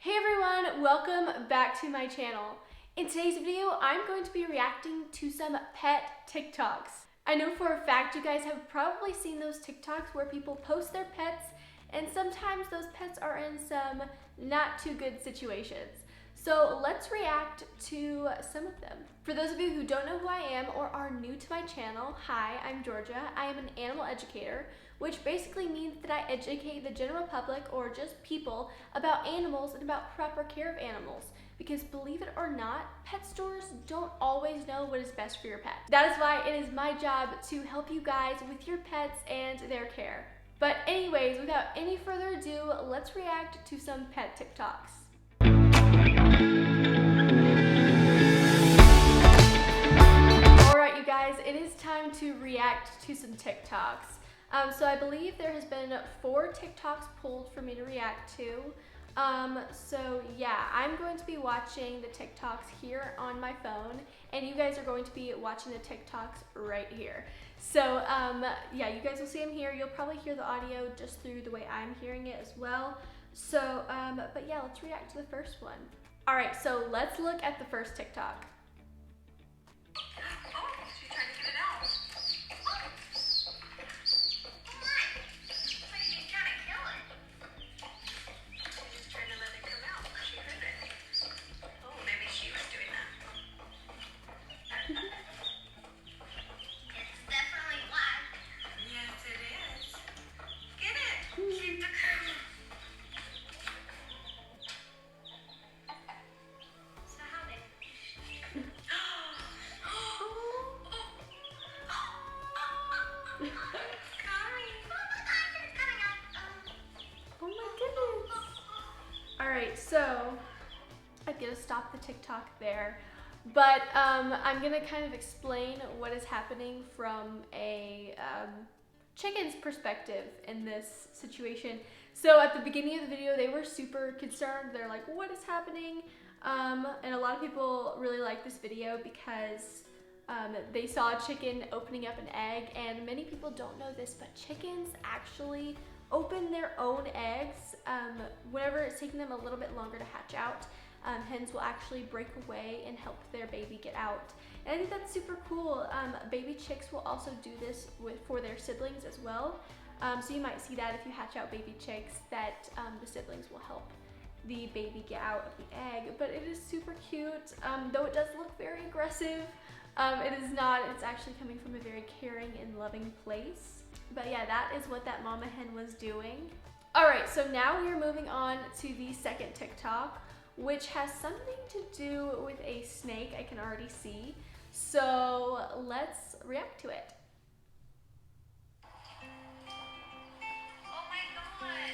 Hey everyone, welcome back to my channel. In today's video, I'm going to be reacting to some pet TikToks. I know for a fact you guys have probably seen those TikToks where people post their pets and sometimes those pets are in some not too good situations. So let's react to some of them. For those of you who don't know who I am or are new to my channel, hi, I'm Georgia. I am an animal educator, which basically means that I educate the general public or just people about animals and about proper care of animals. Because believe it or not, pet stores don't always know what is best for your pet. That is why it is my job to help you guys with your pets and their care. But anyways, without any further ado, let's react to some pet TikToks. Alright you guys, it is time to react to some TikToks. So I believe there has been 4 TikToks pulled for me to react to. So yeah, I'm going to be watching the TikToks here on my phone, and you guys are going to be watching the TikToks right here. So yeah, you guys will see them here. You'll probably hear the audio just through the way I'm hearing it as well. So, but yeah, let's react to the first one. All right, so let's look at the first TikTok. Alright, so I'm gonna stop the TikTok there, but I'm gonna kind of explain what is happening from a chicken's perspective in this situation. So at the beginning of the video, they were super concerned. They're like, what is happening? And a lot of people really like this video because they saw a chicken opening up an egg, and many people don't know this, but chickens actually open their own eggs whenever it's taking them a little bit longer to hatch out. Hens will actually break away and help their baby get out. And I think that's super cool. Baby chicks will also do this for their siblings as well. So you might see that if you hatch out baby chicks, that the siblings will help the baby get out of the egg. But it is super cute, though it does look very aggressive. It is not, it's actually coming from a very caring and loving place. But yeah, that is what that mama hen was doing. All right, so now we are moving on to the second TikTok, which has something to do with a snake, I can already see. So let's react to it. Oh my god!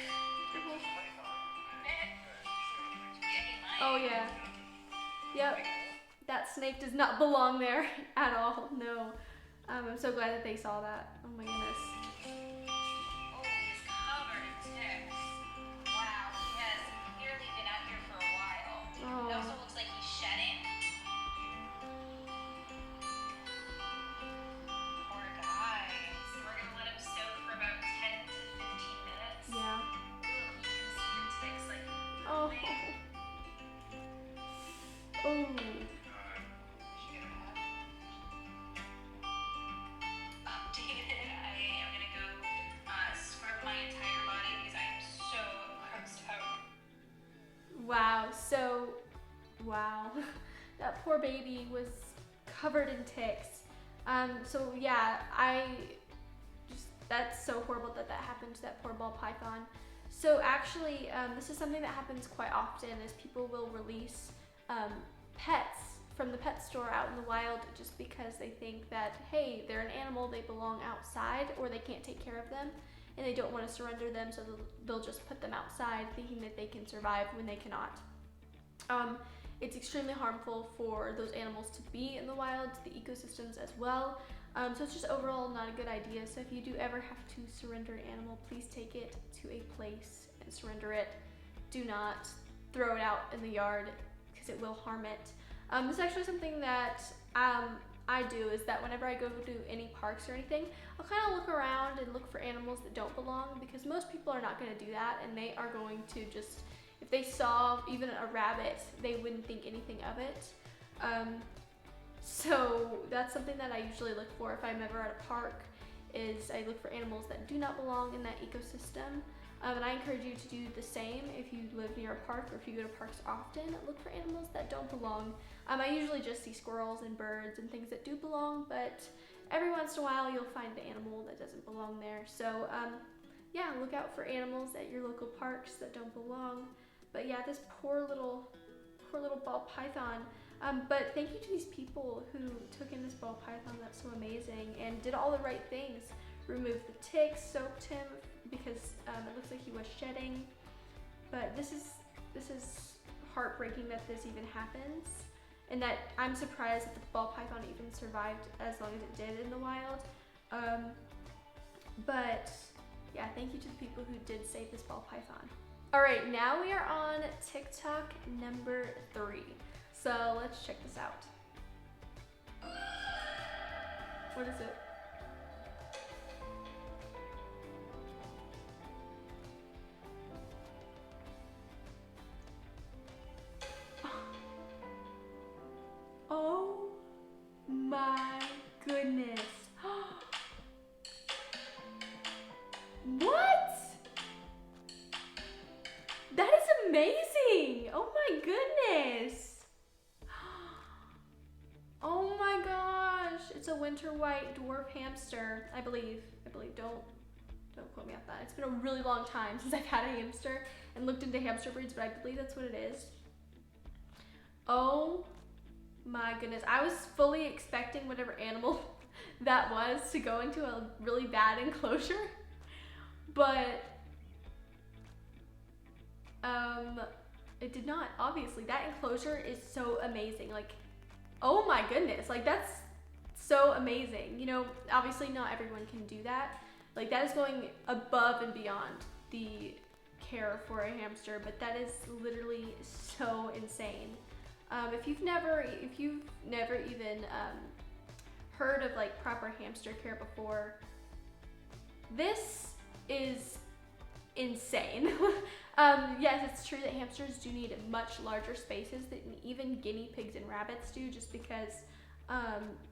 Oh yeah. Yep. That snake does not belong there at all. No. I'm so glad that they saw that. Oh my goodness. Oh, he's covered in ticks. Wow, he has clearly been out here for a while. Oh. It also looks like he's shedding. Poor guy. So we're gonna let him soak for about 10 to 15 minutes. Yeah. Ugh, you can see your ticks like Oh. Oh. Wow, so, wow, that poor baby was covered in ticks. So yeah, that's so horrible that that happened to that poor ball python. So actually, this is something that happens quite often, is people will release pets from the pet store out in the wild just because they think that, hey, they're an animal, they belong outside, or they can't take care of them, and they don't want to surrender them, so they'll just put them outside thinking that they can survive when they cannot. It's extremely harmful for those animals to be in the wild, to the ecosystems as well. So it's just overall not a good idea. So if you do ever have to surrender an animal, please take it to a place and surrender it. Do not throw it out in the yard because it will harm it. This is actually something that I do, is that whenever I go to any parks or anything, I'll kind of look around and look for animals that don't belong, because most people are not going to do that, and they are going to just if they saw even a rabbit, they wouldn't think anything of it. So that's something that I usually look for if I'm ever at a park, is I look for animals that do not belong in that ecosystem. And I encourage you to do the same if you live near a park or if you go to parks often. Look for animals that don't belong. I usually just see squirrels and birds and things that do belong, but every once in a while you'll find the animal that doesn't belong there. So yeah, look out for animals at your local parks that don't belong. But yeah, this poor little ball python. But thank you to these people who took in this ball python. That's so amazing, and did all the right things. Removed the ticks, soaked him because it looks like he was shedding. But this is heartbreaking that this even happens, and that I'm surprised that the ball python even survived as long as it did in the wild. But yeah, thank you to the people who did save this ball python. All right, now we are on TikTok number 3. So let's check this out. What is it? Oh my goodness. What? That is amazing. Oh my goodness. Oh my gosh. It's a winter white dwarf hamster, I believe. Don't quote me on that. It's been a really long time since I've had a hamster and looked into hamster breeds, but I believe that's what it is. Oh my goodness. I was fully expecting whatever animal that was to go into a really bad enclosure, but it did not. Obviously, that enclosure is so amazing. Like, oh my goodness, like that's so amazing. You know, obviously not everyone can do that. Like, that is going above and beyond the care for a hamster, but that is literally so insane. If you've never even heard of like proper hamster care before, this is insane. Yes, it's true that hamsters do need much larger spaces than even guinea pigs and rabbits do, just because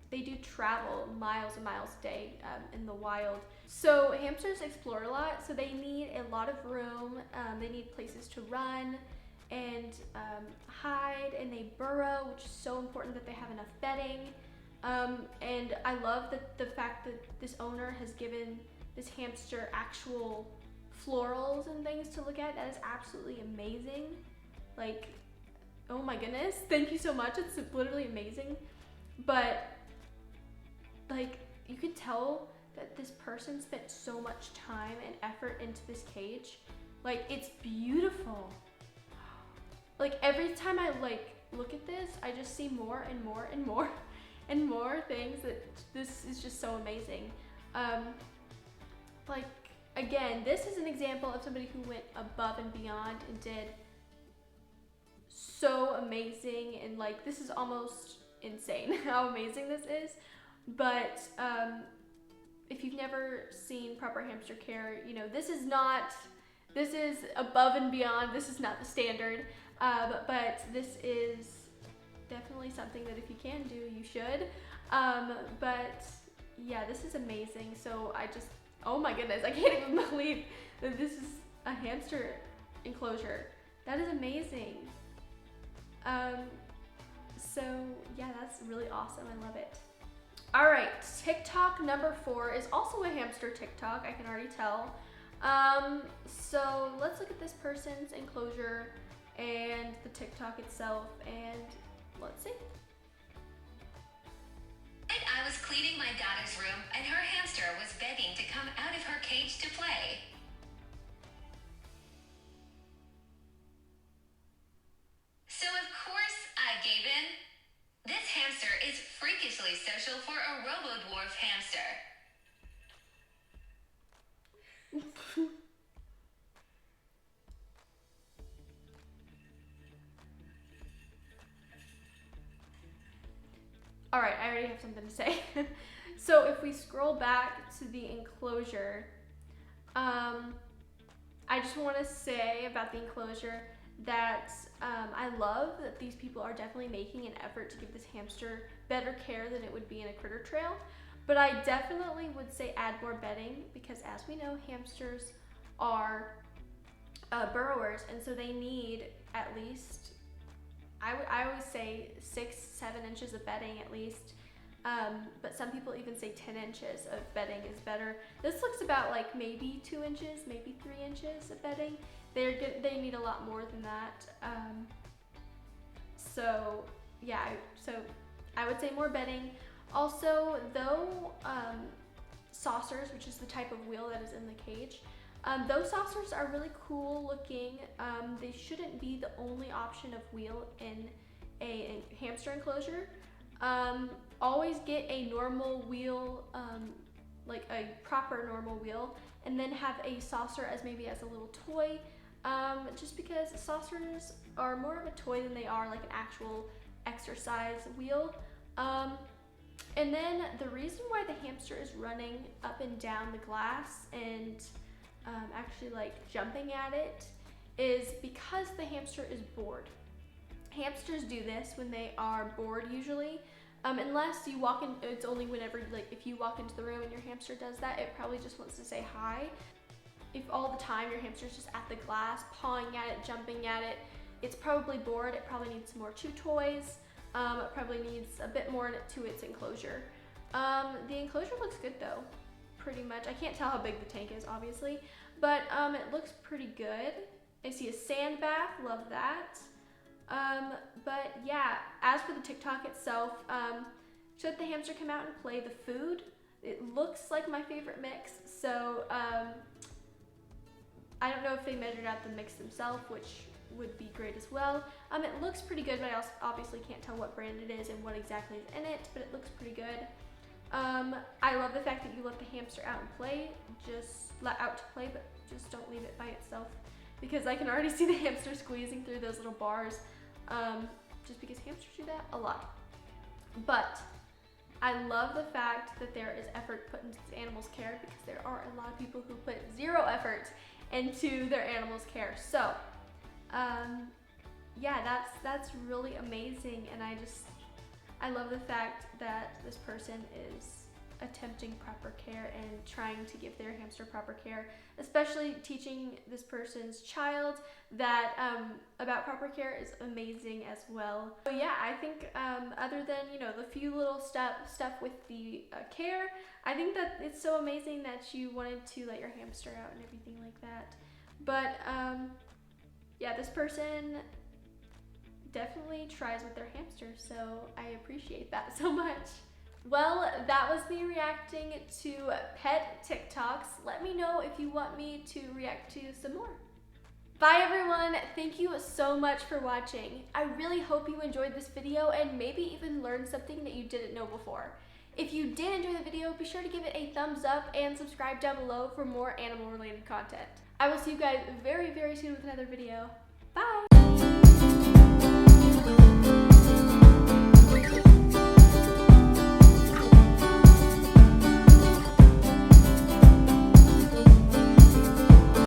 they do travel miles and miles a day in the wild. So hamsters explore a lot, so they need a lot of room. They need places to run and hide, and they burrow, which is so important that they have enough bedding. And I love the fact that this owner has given this hamster actual florals and things to look at. That is absolutely amazing. Like, oh my goodness, thank you so much. It's literally amazing. But like, you could tell that this person spent so much time and effort into this cage. Like, it's beautiful. Like, every time I like look at this, I just see more and more and more and more things. That this is just so amazing. Like, again, this is an example of somebody who went above and beyond and did so amazing, and like, this is almost insane how amazing this is. But if you've never seen proper hamster care, you know, this is above and beyond. This is not the standard, but this is definitely something that if you can do, you should. But yeah, this is amazing. So oh my goodness, I can't even believe that this is a hamster enclosure. That is amazing. So yeah, that's really awesome. I love it. All right, TikTok number 4 is also a hamster TikTok, I can already tell. So let's look at this person's enclosure and the TikTok itself, and let's see. I was cleaning my daughter's room, and her hamster was begging to come out of her cage to play. So of course I gave in. This hamster is freakishly social for a robo-dwarf hamster. All right, I already have something to say. So if we scroll back to the enclosure, I just want to say about the enclosure that I love that these people are definitely making an effort to give this hamster better care than it would be in a critter trail. But I definitely would say add more bedding, because as we know, hamsters are burrowers, and so they need at least, I always say 6-7 inches of bedding at least. But some people even say 10 inches of bedding is better. This looks about like maybe 2 inches, maybe 3 inches of bedding. They need a lot more than that. So yeah, so I would say more bedding. Also, though, saucers, which is the type of wheel that is in the cage, those saucers are really cool looking. They shouldn't be the only option of wheel in a hamster enclosure. Always get a normal wheel, like a proper normal wheel, and then have a saucer as maybe as a little toy, just because saucers are more of a toy than they are like an actual exercise wheel. And then the reason why the hamster is running up and down the glass and actually like jumping at it is because the hamster is bored. Hamsters do this when they are bored usually. Unless you walk in, it's only whenever, like if you walk into the room and your hamster does that, it probably just wants to say hi. If all the time your hamster's just at the glass, pawing at it, jumping at it, it's probably bored. It probably needs some more chew toys. It probably needs a bit more to its enclosure. The enclosure looks good though, pretty much. I can't tell how big the tank is, obviously, but it looks pretty good. I see a sand bath, love that. But yeah, as for the TikTok itself, should the hamster come out and play the food? It looks like my favorite mix, so I don't know if they measured out the mix themselves, which would be great as well. It looks pretty good, but I also obviously can't tell what brand it is and what exactly is in it, but it looks pretty good. I love the fact that you let the hamster out and play, but just don't leave it by itself, because I can already see the hamster squeezing through those little bars, just because hamsters do that a lot. But I love the fact that there is effort put into the animal's care, because there are a lot of people who put zero effort into their animal's care. So yeah, that's really amazing, and I love the fact that this person is attempting proper care and trying to give their hamster proper care, especially teaching this person's child that about proper care is amazing as well. So yeah, I think other than, you know, the few little stuff with the care, I think that it's so amazing that you wanted to let your hamster out and everything like that. But yeah, this person definitely tries with their hamster, so I appreciate that so much. Well, that was me reacting to pet TikToks. Let me know if you want me to react to some more. Bye everyone, thank you so much for watching. I really hope you enjoyed this video and maybe even learned something that you didn't know before. If you did enjoy the video, be sure to give it a thumbs up and subscribe down below for more animal related content. I will see you guys very, very soon with another video. Bye!